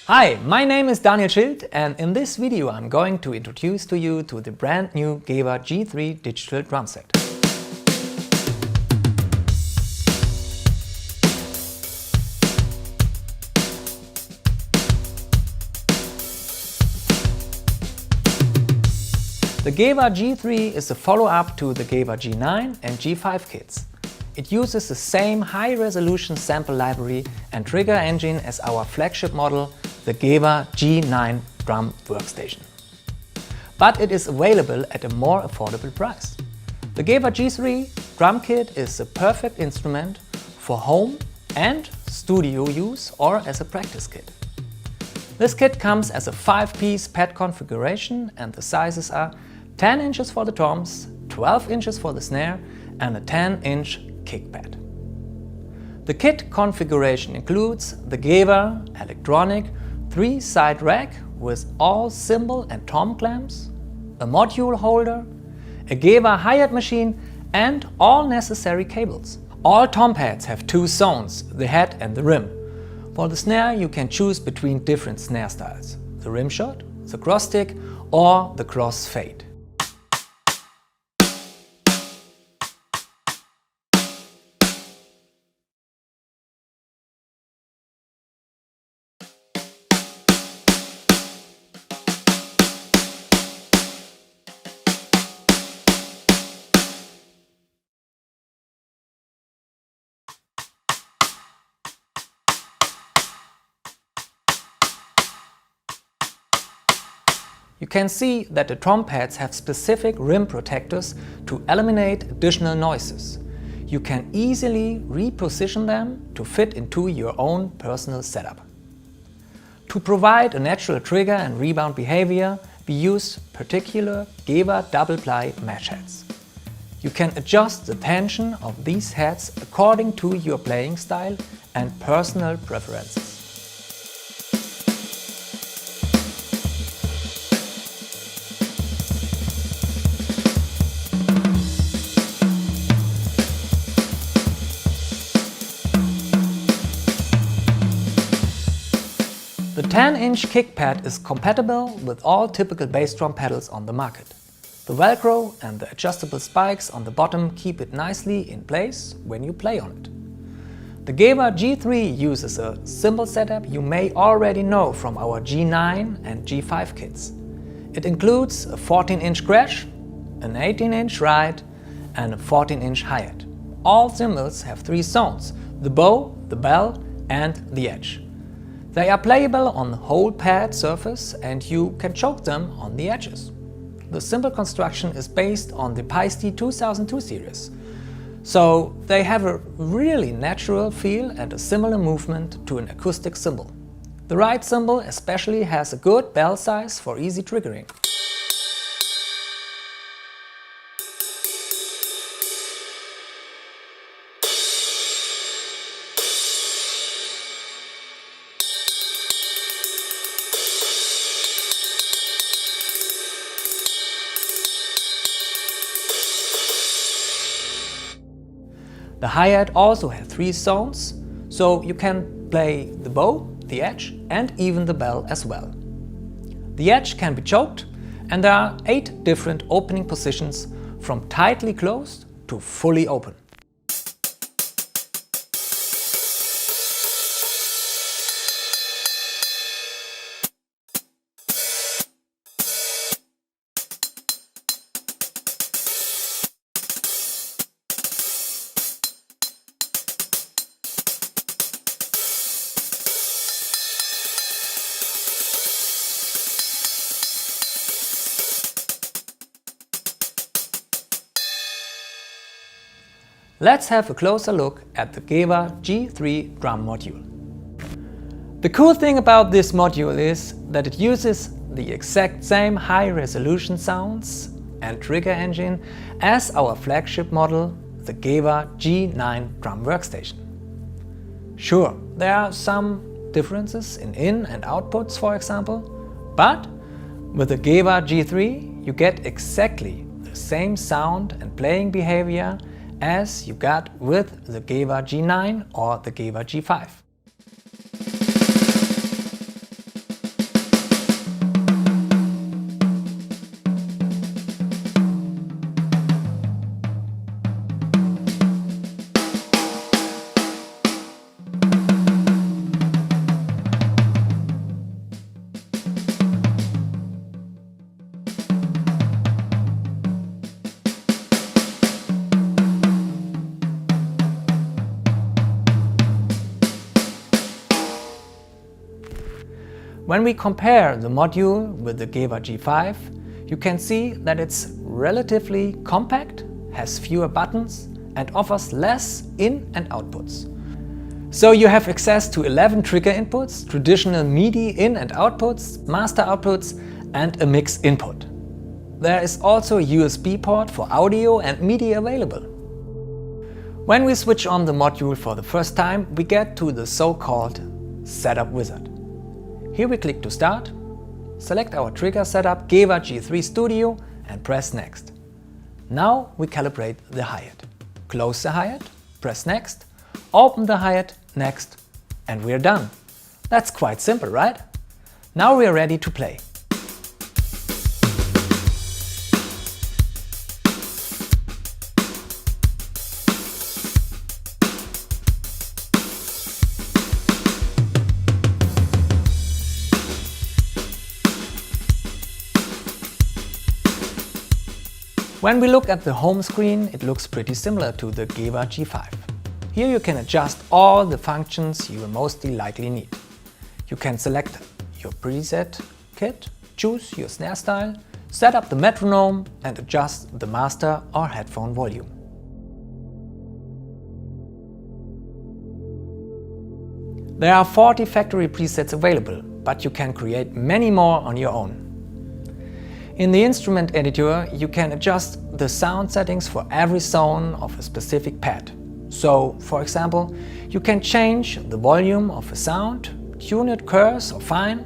Hi, my name is Daniel Schild, and in this video I'm going to introduce to you to the brand new Gewa G3 digital drum set. The Gewa G3 is a follow-up to the Gewa G9 and G5 kits. It uses the same high-resolution sample library and trigger engine as our flagship model, the Gewa G9 drum workstation. But it is available at a more affordable price. The Gewa G3 drum kit is the perfect instrument for home and studio use or as a practice kit. This kit comes as a 5-piece pad configuration and the sizes are 10 inches for the toms, 12 inches for the snare and a 10-inch kick pad. The kit configuration includes the Gewa electronic 3-side rack with all cymbal and tom clamps, a module holder, a Gewa hi-hat machine and all necessary cables. All tom pads have 2 zones, the head and the rim. For the snare you can choose between different snare styles, the rim shot, the cross stick or the cross fade. You can see that the tom pads have specific rim protectors to eliminate additional noises. You can easily reposition them to fit into your own personal setup. To provide a natural trigger and rebound behavior, we use particular Gewa double-ply mesh heads. You can adjust the tension of these heads according to your playing style and personal preferences. The 10-inch kick pad is compatible with all typical bass drum pedals on the market. The Velcro and the adjustable spikes on the bottom keep it nicely in place when you play on it. The Gewa G3 uses a cymbal setup you may already know from our G9 and G5 kits. It includes a 14-inch crash, an 18-inch ride and a 14-inch hi-hat. All cymbals have 3 zones, the bow, the bell and the edge. They are playable on the whole pad surface and you can choke them on the edges. The cymbal construction is based on the Paiste 2002 series, so they have a really natural feel and a similar movement to an acoustic cymbal. The right cymbal especially has a good bell size for easy triggering. The hi-hat also has 3 zones, so you can play the bow, the edge and even the bell as well. The edge can be choked and there are 8 different opening positions from tightly closed to fully open. Let's have a closer look at the Gewa G3 drum module. The cool thing about this module is that it uses the exact same high-resolution sounds and trigger engine as our flagship model, the Gewa G9 drum workstation. Sure, there are some differences in and outputs, for example, but with the Gewa G3 you get exactly the same sound and playing behavior as you got with the Gewa G9 or the Gewa G5. When we compare the module with the Gewa G5, you can see that it's relatively compact, has fewer buttons and offers less in and outputs. So you have access to 11 trigger inputs, traditional MIDI in and outputs, master outputs and a mix input. There is also a USB port for audio and MIDI available. When we switch on the module for the first time, we get to the so-called setup wizard. Here we click to start, select our trigger setup Gewa G3 Studio and press next. Now we calibrate the hi-hat. Close the hi-hat, press next, open the hi-hat, next, and we're done. That's quite simple, right? Now we are ready to play. When we look at the home screen, it looks pretty similar to the Gewa G5. Here you can adjust all the functions you will mostly likely need. You can select your preset kit, choose your snare style, set up the metronome and adjust the master or headphone volume. There are 40 factory presets available, but you can create many more on your own. In the instrument editor, you can adjust the sound settings for every zone of a specific pad. So, for example, you can change the volume of a sound, tune it coarse or fine,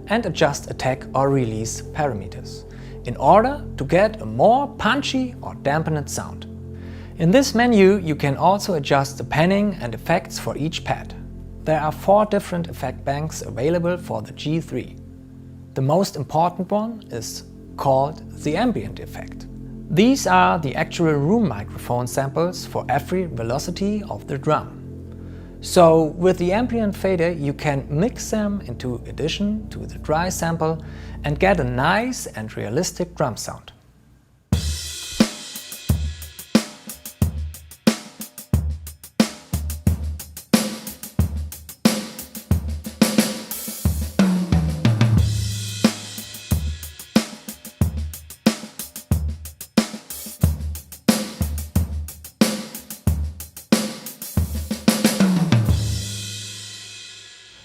and adjust attack or release parameters in order to get a more punchy or dampened sound. In this menu, you can also adjust the panning and effects for each pad. There are 4 different effect banks available for the G3. The most important one is called the ambient effect. These are the actual room microphone samples for every velocity of the drum. So with the ambient fader you can mix them into addition to the dry sample and get a nice and realistic drum sound.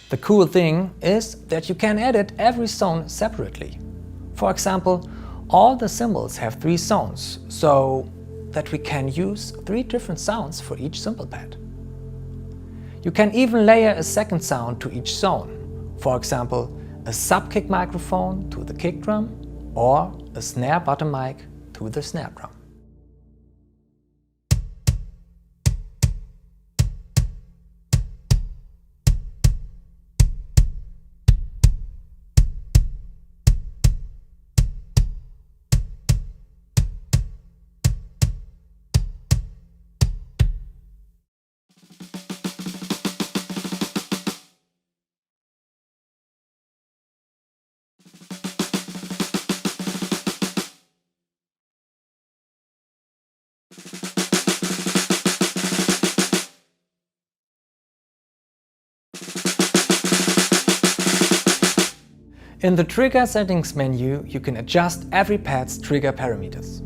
The cool thing is that you can edit every zone separately. For example, all the cymbals have 3 zones, so that we can use 3 different sounds for each cymbal pad. You can even layer a second sound to each zone. For example, a sub-kick microphone to the kick drum or a snare bottom mic to the snare drum. In the Trigger Settings menu, you can adjust every pad's trigger parameters.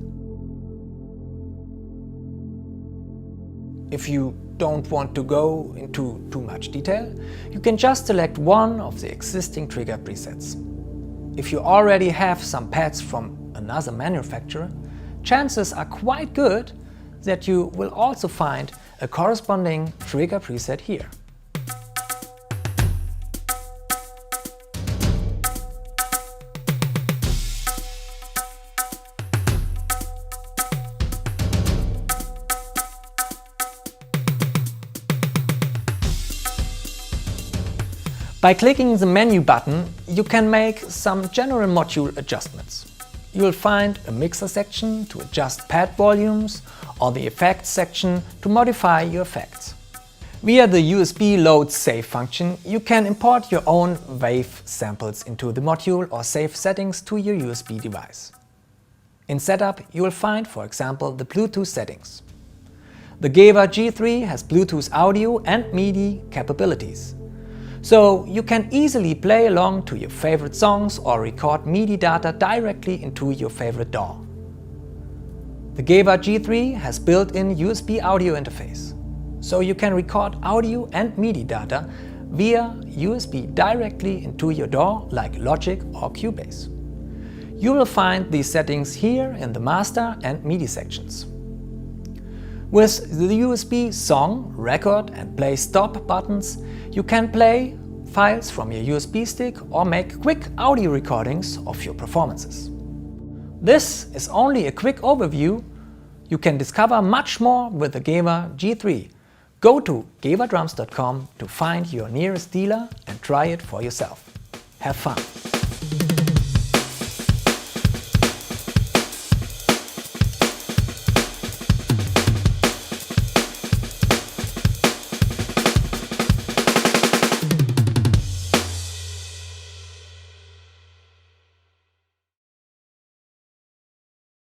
If you don't want to go into too much detail, you can just select one of the existing trigger presets. If you already have some pads from another manufacturer, chances are quite good that you will also find a corresponding trigger preset here. By clicking the menu button, you can make some general module adjustments. You will find a mixer section to adjust pad volumes or the effects section to modify your effects. Via the USB load save function, you can import your own wave samples into the module or save settings to your USB device. In Setup, you will find, for example, the Bluetooth settings. The Gewa G3 has Bluetooth audio and MIDI capabilities. So you can easily play along to your favorite songs or record MIDI data directly into your favorite DAW. The Gewa G3 has built-in USB audio interface, so you can record audio and MIDI data via USB directly into your DAW like Logic or Cubase. You will find these settings here in the master and MIDI sections. With the USB song, record and play stop buttons, you can play files from your USB stick or make quick audio recordings of your performances. This is only a quick overview. You can discover much more with the Gewa G3. Go to gewadrums.com to find your nearest dealer and try it for yourself. Have fun!